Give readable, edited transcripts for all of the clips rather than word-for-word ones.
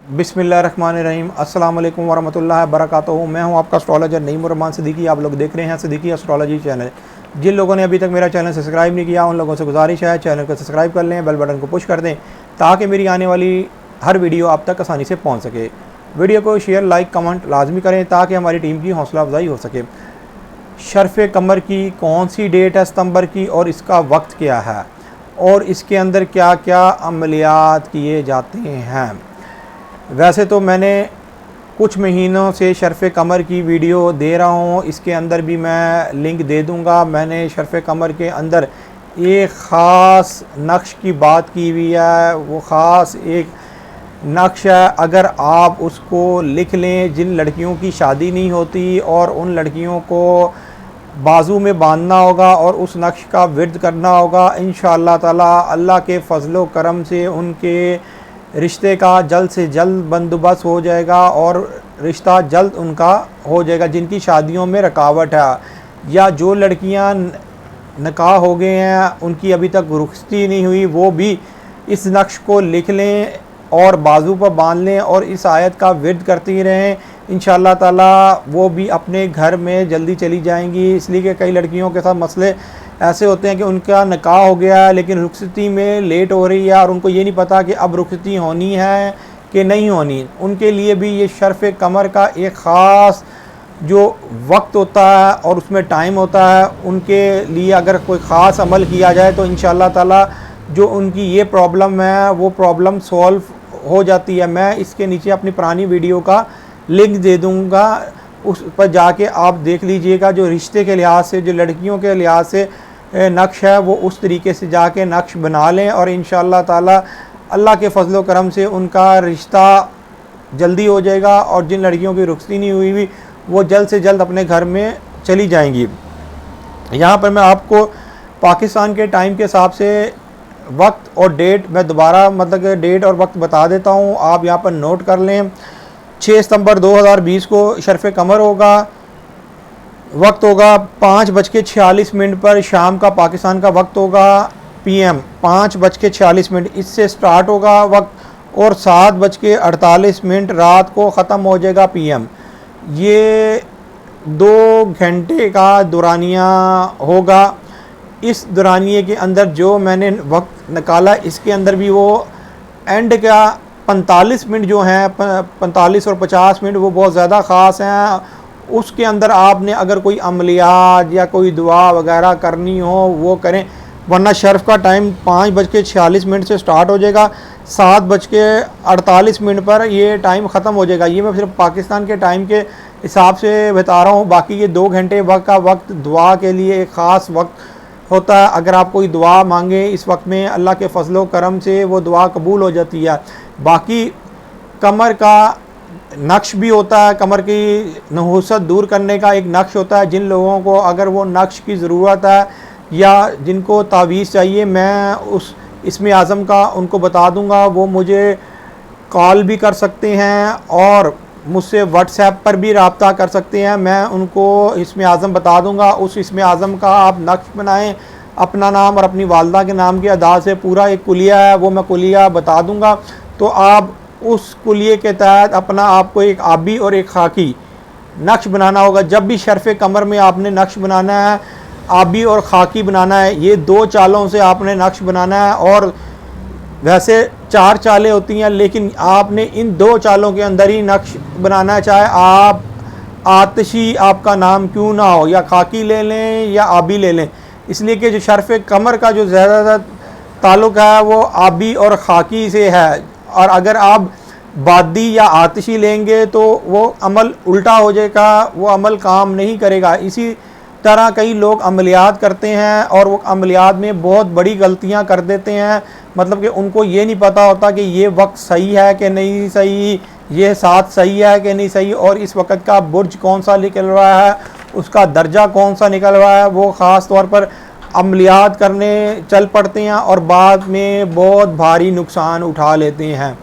बिस्मिल्लाहिर्रहमानिर्रहीम। अस्सलाम वालेकुम वरहमतुल्लाहि वबरकातुहू। मैं हूं आपका एस्ट्रोलॉजर नईम सिद्दीकी। आप लोग देख रहे हैं सिद्दीकी एस्ट्रोलॉजी चैनल। जिन लोगों ने अभी तक मेरा चैनल सब्सक्राइब नहीं किया उन लोगों से गुजारिश है चैनल को सब्सक्राइब कर लें, बेल बटन को पुश कर दें ताकि मेरी आने वाली हर वीडियो आप तक आसानी से पहुँच सके। वीडियो को शेयर, लाइक, कमेंट लाजमी करें ताकि हमारी टीम की हौसला अफजाई हो सके। शर्फ़ कमर की कौन सी डेट है सितंबर की और इसका वक्त क्या है और इसके अंदर क्या क्या अमलियात किए जाते हैं। वैसे तो मैंने कुछ महीनों से शर्फ़ कमर की वीडियो दे रहा हूँ, इसके अंदर भी मैं लिंक दे दूँगा। मैंने शर्फ़ कमर के अंदर एक ख़ास नक्श की बात की हुई है। वो ख़ास एक नक्श है, अगर आप उसको लिख लें, जिन लड़कियों की शादी नहीं होती और उन लड़कियों को बाजू में बांधना होगा और उस नक्श का विर्द करना होगा, इंशाअल्लाह ताला अल्लाह के फजलो करम से उनके रिश्ते का जल्द से जल्द बंदोबस्त हो जाएगा और रिश्ता जल्द उनका हो जाएगा। जिनकी शादियों में रुकावट है या जो लड़कियां निकाह हो गए हैं उनकी अभी तक रुखसती नहीं हुई, वो भी इस नक्श को लिख लें और बाजू पर बांध लें और इस आयत का विर्द करती रहें। इंशाअल्लाह ताला वो भी अपने घर में जल्दी चली जाएंगी। इसलिए कि कई लड़कियों के साथ मसले ऐसे होते हैं कि उनका निकाह हो गया है लेकिन रुखसती में लेट हो रही है और उनको ये नहीं पता कि अब रुखसती होनी है कि नहीं होनी। उनके लिए भी ये शर्फ़ कमर का एक ख़ास जो वक्त होता है और उसमें टाइम होता है, उनके लिए अगर कोई ख़ास अमल किया जाए तो इंशाअल्लाह ताला जो उनकी ये प्रॉब्लम है वो प्रॉब्लम सॉल्व हो जाती है। मैं इसके नीचे अपनी पुरानी वीडियो का लिंक दे दूँगा, उस पर जाके आप देख लीजिएगा। जो रिश्ते के लिहाज से, जो लड़कियों के लिहाज से नक्श है, वो उस तरीके से जाके नक्श बना लें और इंशाअल्लाह ताला अल्लाह के फजलो करम से उनका रिश्ता जल्दी हो जाएगा और जिन लड़कियों की रुखसती नहीं हुई भी वो जल्द से जल्द अपने घर में चली जाएंगी। यहाँ पर मैं आपको पाकिस्तान के टाइम के हिसाब से वक्त और डेट मैं दोबारा डेट और वक्त बता देता हूँ, आप यहाँ पर नोट कर लें। 6 सितंबर 2020 को शर्फ़ कमर होगा। वक्त होगा 5:46 पर शाम का पाकिस्तान का वक्त होगा, PM 5:46 इससे स्टार्ट होगा वक्त और 7:48 रात को ख़त्म हो जाएगा PM। ये 2 घंटे का दुरानिया होगा। इस दुरानिए के अंदर जो मैंने वक्त निकाला इसके अंदर भी वो एंड का 45 मिनट जो हैं, 45 और 50 मिनट वो बहुत ज़्यादा ख़ास हैं। उसके अंदर आपने अगर कोई अमलियात या कोई दुआ वगैरह करनी हो वो करें, वरना शर्फ़ का टाइम 5:46 से स्टार्ट हो जाएगा, 7:48 पर ये टाइम ख़त्म हो जाएगा। ये मैं सिर्फ पाकिस्तान के टाइम के हिसाब से बता रहा हूँ। बाकी ये 2 घंटे वक्त का वक्त दुआ के लिए एक ख़ास वक्त होता है। अगर आप कोई दुआ मांगे इस वक्त में, अल्लाह के फजलो करम से वो दुआ कबूल हो जाती है। बाकी कमर का नक्श भी होता है, कमर की नहुसत दूर करने का एक नक्श होता है। जिन लोगों को अगर वो नक्श की ज़रूरत है या जिनको तावीज़ चाहिए, मैं उस इसमें आज़म का उनको बता दूंगा। वो मुझे कॉल भी कर सकते हैं और मुझसे व्हाट्सएप पर भी रब्ता कर सकते हैं। मैं उनको इसमें आज़म बता दूंगा। उस इसमें आज़म का आप नक्श बनाएं, अपना नाम और अपनी वालदा के नाम के अदा से पूरा एक कुलिया है वो मैं कुलिया बता दूंगा। तो आप उस कुलिये के तहत अपना आपको एक आबी और एक खाकी नक्श बनाना होगा। जब भी शर्फ़ कमर में आपने नक्श बनाना है, आबी और खाकी बनाना है, ये 2 चालों से आपने नक्श बनाना है। और वैसे 4 चालें होती हैं लेकिन आपने इन 2 चालों के अंदर ही नक्श बनाना है। चाहे आप आतिशी आपका नाम क्यों ना हो, या खाकी ले लें या आबी ले लें, इसलिए कि जो शर्फ़ कमर का जो ज़्यादातर ताल्लुक़ है वो आबी और खाकी से है। और अगर आप बादी या आतिशी लेंगे तो वो अमल उल्टा हो जाएगा, वो अमल काम नहीं करेगा। इसी तरह कई लोग अमलियात करते हैं और वो अमलियात में बहुत बड़ी गलतियां कर देते हैं। मतलब कि उनको ये नहीं पता होता कि ये वक्त सही है कि नहीं सही, ये साथ सही है कि नहीं सही, और इस वक्त का बुर्ज कौन सा निकल रहा है, उसका दर्जा कौन सा निकल रहा है। वो ख़ास तौर पर अमलियात करने चल पड़ते हैं और बाद में बहुत भारी नुकसान उठा लेते हैं।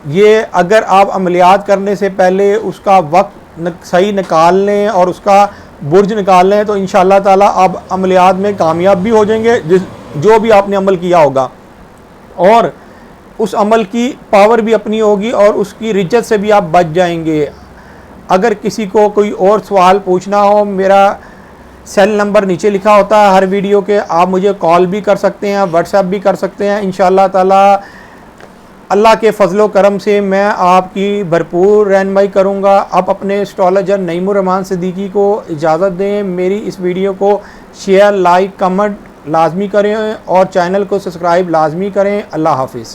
ये अगर आप अमलियात करने से पहले उसका वक्त सही निकाल लें और उसका बुर्ज निकाल लें तो इंशाअल्लाह ताला आप अमलियात में कामयाब भी हो जाएंगे, जो भी आपने अमल किया होगा। और उस अमल की पावर भी अपनी होगी और उसकी रिज्जत से भी आप बच जाएंगे। अगर किसी को कोई और सवाल पूछना हो, मेरा सेल नंबर नीचे लिखा होता है हर वीडियो के, आप मुझे कॉल भी कर सकते हैं, व्हाट्सएप भी कर सकते हैं। इंशाअल्लाह ताला अल्लाह के फजलो करम से मैं आपकी भरपूर रहनुमाई करूँगा। आप अपने एस्ट्रोलॉजर नईमुर रहमान सिद्दीकी को इजाज़त दें। मेरी इस वीडियो को शेयर, लाइक, कमेंट लाजमी करें और चैनल को सब्सक्राइब लाजमी करें। अल्लाह हाफिज़।